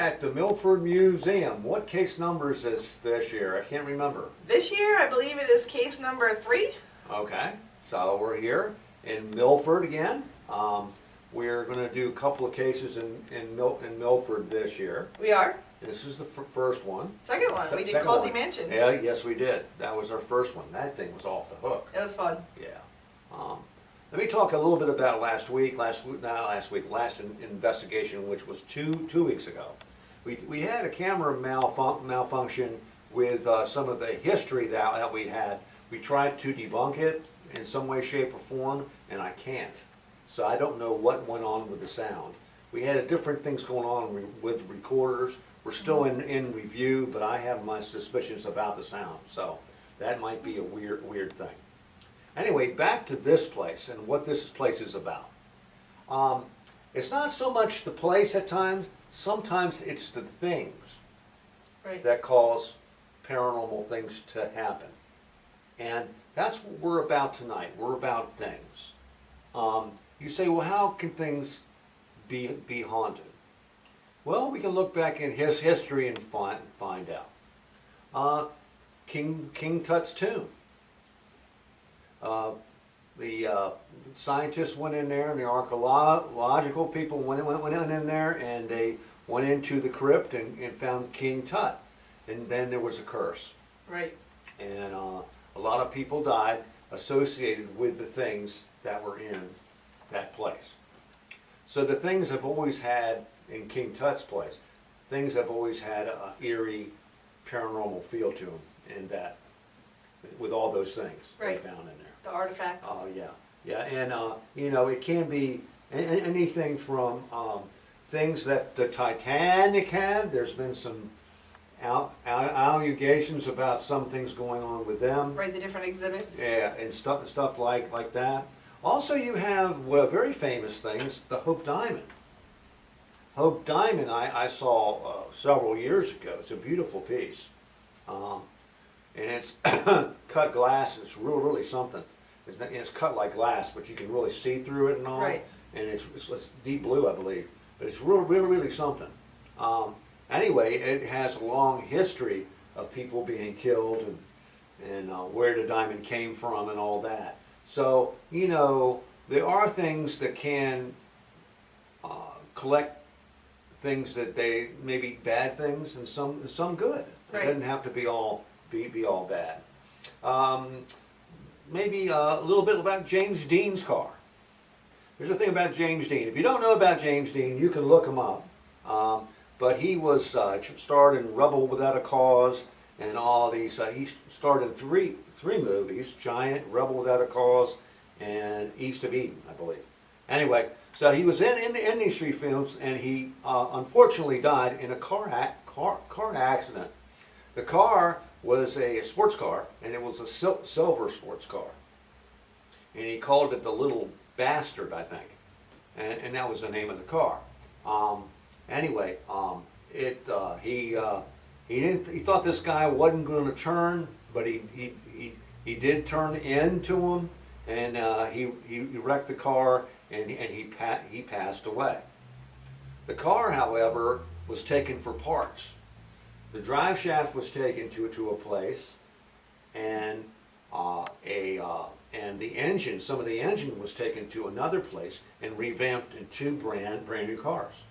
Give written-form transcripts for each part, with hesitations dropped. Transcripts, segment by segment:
at the Milford Museum. What case number is this year? I can't remember. This year, I believe it is case number 3. Okay, so we're here in Milford again. We're going to do a couple of cases in Milford this year. We are. This is the first one. Second one. We did Second Causey one. Mansion. Yeah, yes, we did. That was our first one. That thing was off the hook. It was fun. Yeah. Let me talk a little bit about last investigation, which was two weeks ago. We had a camera malfunction with some of the history that we had. We tried to debunk it in some way, shape, or form, and I can't. So I don't know what went on with the sound. We had different things going on with recorders. We're still in review, but I have my suspicions about the sound. So that might be a weird thing. Anyway, back to this place and what this place is about. It's not so much the place at times. Sometimes it's the things that cause paranormal things to happen. And that's what we're about tonight. We're about things. You say, well, how can things be haunted? Well, we can look back in his history and find out. King Tut's tomb. The scientists went in there, and the archaeological people went in there, and they went into the crypt and found King Tut. And then there was a curse. Right. And a lot of people died associated with the things that were in that place. So the things have always had, in King Tut's place, things have always had an eerie, paranormal feel to them, and that, with all those things they found in there. The artifacts. Oh, yeah. And, it can be anything from things that the Titanic had. There's been some allegations about some things going on with them. Right, the different exhibits. Yeah, and stuff like that. Also, you have very famous things, the Hope Diamond. Hope Diamond I saw several years ago. It's a beautiful piece. And it's cut glass. It's really something. It's cut like glass, but you can really see through it and all. Right. And it's deep blue, I believe. But it's really something. Anyway, it has a long history of people being killed and where the diamond came from and all that. So, there are things that can collect things that they may be bad things and some good. Right. It doesn't have to be all bad. Maybe a little bit about James Dean's car. Here's the thing about James Dean. If you don't know about James Dean, you can look him up. But he was starred in Rebel Without a Cause and all these. He starred in three movies: Giant, Rebel Without a Cause, and East of Eden, I believe. Anyway, so he was in these 3 films, and he unfortunately died in a car accident. The car was a sports car, and it was a silver sports car. And he called it the Little Bastard, I think. And that was the name of the car. Anyway, he thought this guy wasn't going to turn, but he did turn into him, and he wrecked the car, and he passed away. The car, however, was taken for parts. The drive shaft was taken to a place, and the engine, some of the engine was taken to another place and revamped in 2 brand new cars.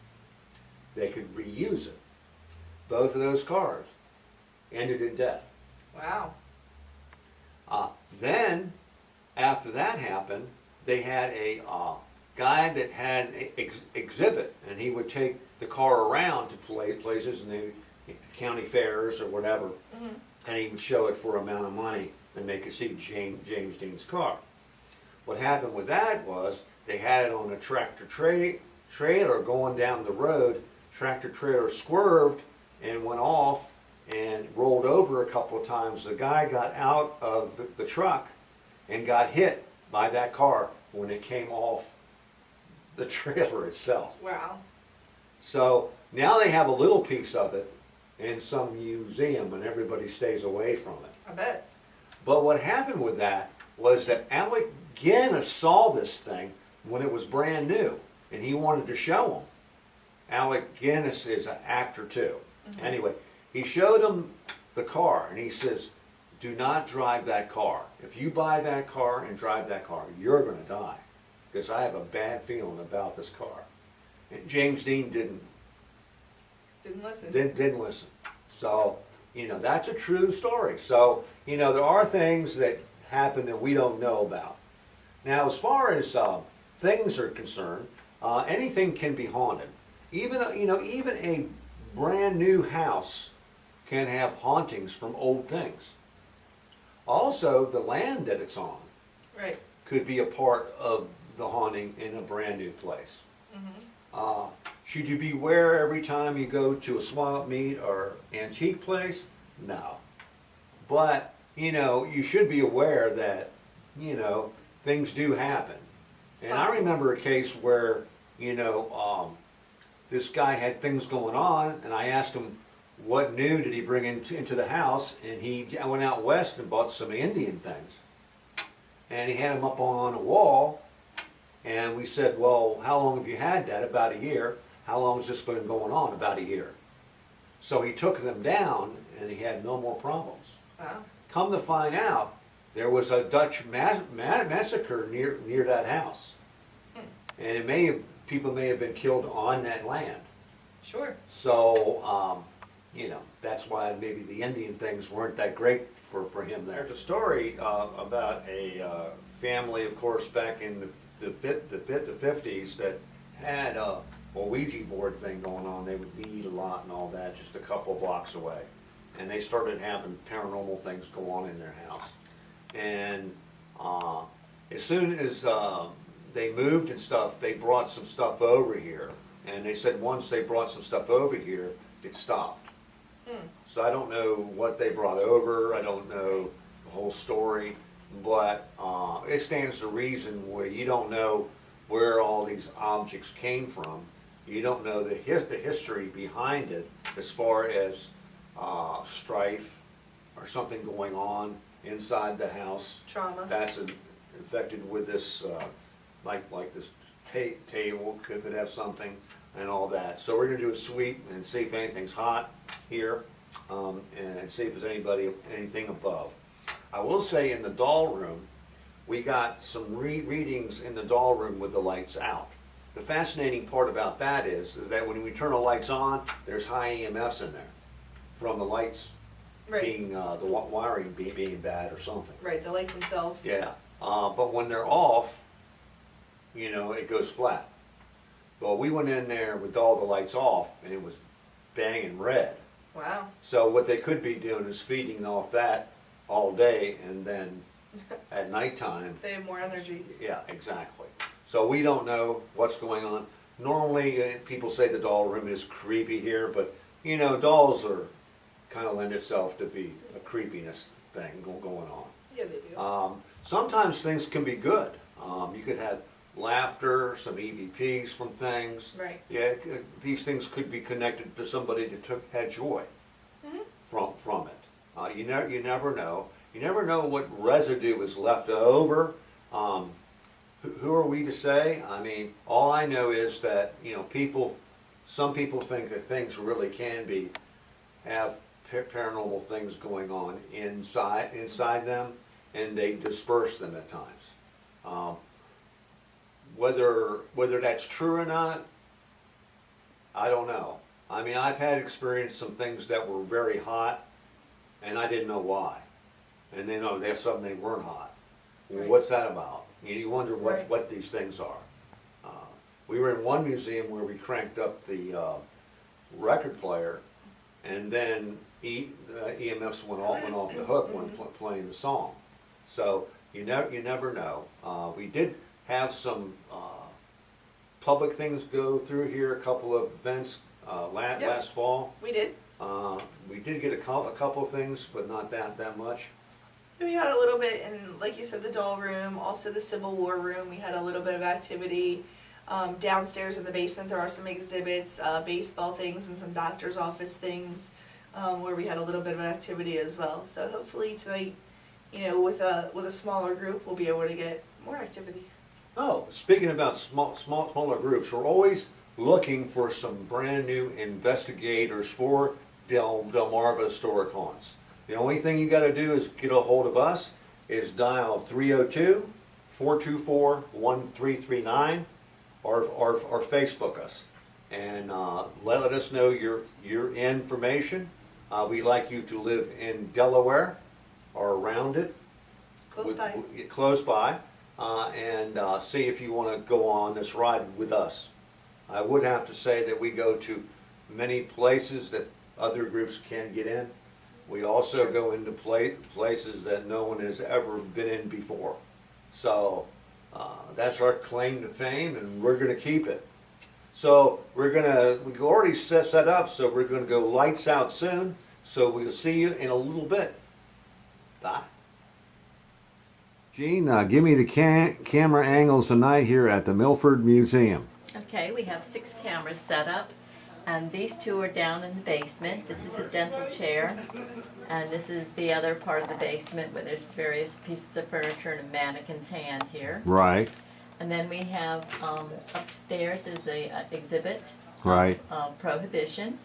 They could reuse it. Both of those cars ended in death. Wow. Then, after that happened, they had a guy that had an exhibit, and he would take the car around to places in the county fairs or whatever, and he would show it for an amount of money, and they could see James Dean's car. What happened with that was they had it on a tractor trailer going down the road. Tractor trailer swerved and went off and rolled over a couple of times. The guy got out of the truck and got hit by that car when it came off the trailer itself. Wow. So now they have a little piece of it in some museum, and everybody stays away from it. I bet. But what happened with that was that Alec Guinness saw this thing when it was brand new, and he wanted to show them. Alec Guinness is an actor too. Anyway, he showed him the car and he says, do not drive that car. If you buy that car and drive that car, you're gonna die. Because I have a bad feeling about this car. And James Dean Didn't listen. didn't listen. So, you know, that's a true story. So, you know, there are things that happen that we don't know about. Now, as far as things are concerned, anything can be haunted. Even, you know, even a brand new house can have hauntings from old things. Also, the land that it's on Right. could be a part of the haunting in a brand new place. Should you beware every time you go to a swap meet or antique place? No. But, you know, you should be aware that, you know, things do happen. And I possible. remember a case where, you know, this guy had things going on, and I asked him what new did he bring into the house, and he went out west and bought some Indian things. And he had them up on a wall, and we said, well, how long have you had that? About a year. How long has this been going on? About a year. So he took them down, and he had no more problems. Wow. Come to find out, there was a Dutch massacre near that house. And it may have, people may have been killed on that land. Sure. So, you know, that's why maybe the Indian things weren't that great for him there. There's a story about a family, of course, back in the 50s that had a Ouija board thing going on. They would meet a lot and all that, just a couple blocks away. And they started having paranormal things go on in their house. And as soon as they moved and stuff, they brought some stuff over here. And they said once they brought some stuff over here, it stopped. So I don't know what they brought over. I don't know the whole story. But it stands to reason where you don't know where all these objects came from. You don't know the history behind it as far as strife or something going on inside the house. Trauma. That's infected with this, like this table could have something and all that. So we're gonna do a sweep and see if anything's hot here, and see if there's anything above. I will say in the doll room, we got some readings in the doll room with the lights out. The fascinating part about that is that when we turn the lights on, there's high EMFs in there from the lights Right. being, the wiring being bad or something. Right, the lights themselves. Yeah, but when they're off, you know, it goes flat. Well, we went in there with all the lights off and it was banging red. Wow. So what they could be doing is feeding off that all day, and then at nighttime, They have more energy. yeah, exactly. So we don't know what's going on. Normally, people say the doll room is creepy here, but you know, dolls are kind of lend itself to be a creepiness thing going on. Yeah, they do. Sometimes things can be good. You could have laughter, some EVPs from things. Right. Yeah, these things could be connected to somebody that had joy from it. You never know. You never know what residue is left over. Who are we to say? I mean, all I know is that, you know, some people think that things really can have paranormal things going on inside them, and they disperse them at times. Whether that's true or not, I don't know. I mean, I've had experienced some things that were very hot, and I didn't know why. And then there's something they weren't hot. Well, Right. what's that about? You wonder Right. what these things are. We were in one museum where we cranked up the record player, and then EMFs went off the hook when playing the song. So you never know. We did have some public things go through here, a couple of events last fall. We did. We did get a couple of things, but not that much. We had a little bit in, like you said, the doll room, also the Civil War room. We had a little bit of activity. Downstairs in the basement, there are some exhibits, baseball things and some doctor's office things, where we had a little bit of activity as well. So hopefully tonight, you know, with a smaller group, we'll be able to get more activity. Oh, speaking about smaller groups, we're always looking for some brand new investigators for Delmarva Historic Haunts. The only thing you gotta do is get a hold of us, is dial 302-424-1339 or Facebook us. And let us know your information. We'd like you to live in Delaware or around it. Close by, and see if you want to go on this ride with us. I would have to say that we go to many places that other groups can't get in. We also go into places that no one has ever been in before. So that's our claim to fame, and we're going to keep it. So we've already set up, so we're going to go lights out soon. So we'll see you in a little bit. Bye. Gene, give me the camera angles tonight here at the Milford Museum. Okay, we have 6 cameras set up, and these 2 are down in the basement. This is a dental chair, and this is the other part of the basement where there's various pieces of furniture and a mannequin's hand here. Right. And then we have upstairs is a exhibit Right. of Prohibition,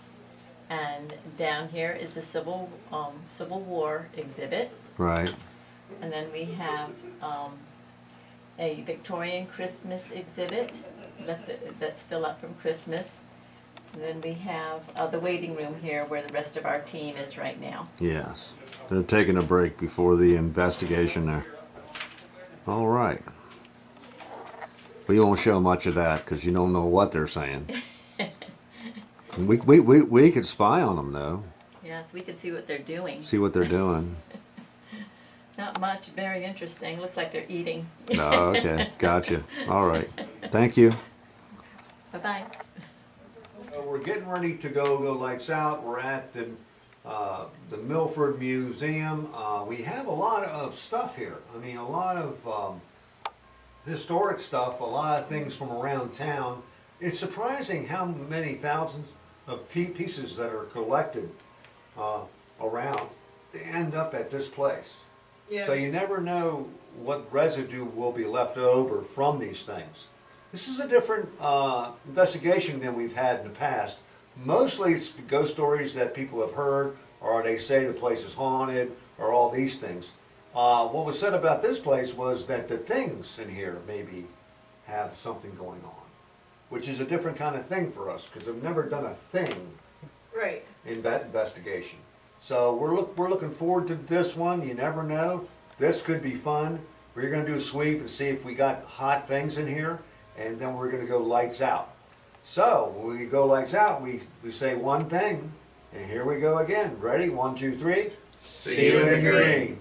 and down here is the Civil War exhibit. Right. And then we have a Victorian Christmas exhibit that's still up from Christmas. And then we have the waiting room here where the rest of our team is right now. Yes. They're taking a break before the investigation there. All right. We won't show much of that because you don't know what they're saying. We could spy on them though. Yes, we can see what they're doing. See what they're doing. Not much, very interesting. Looks like they're eating. Oh, okay. Gotcha. All right. Thank you. Bye-bye. We're getting ready to go lights out. We're at the Milford Museum. We have a lot of stuff here. I mean, a lot of historic stuff, a lot of things from around town. It's surprising how many thousands of pieces that are collected around end up at this place. Yeah. So you never know what residue will be left over from these things. This is a different investigation than we've had in the past. Mostly it's ghost stories that people have heard, or they say the place is haunted, or all these things. What was said about this place was that the things in here maybe have something going on, which is a different kind of thing for us, because we've never done a thing Right. in that investigation. So we're looking forward to this one. You never know. This could be fun. We're going to do a sweep and see if we got hot things in here, and then we're going to go lights out. So when we go lights out, we say one thing, and here we go again. Ready? 1, 2, 3. See you in the green.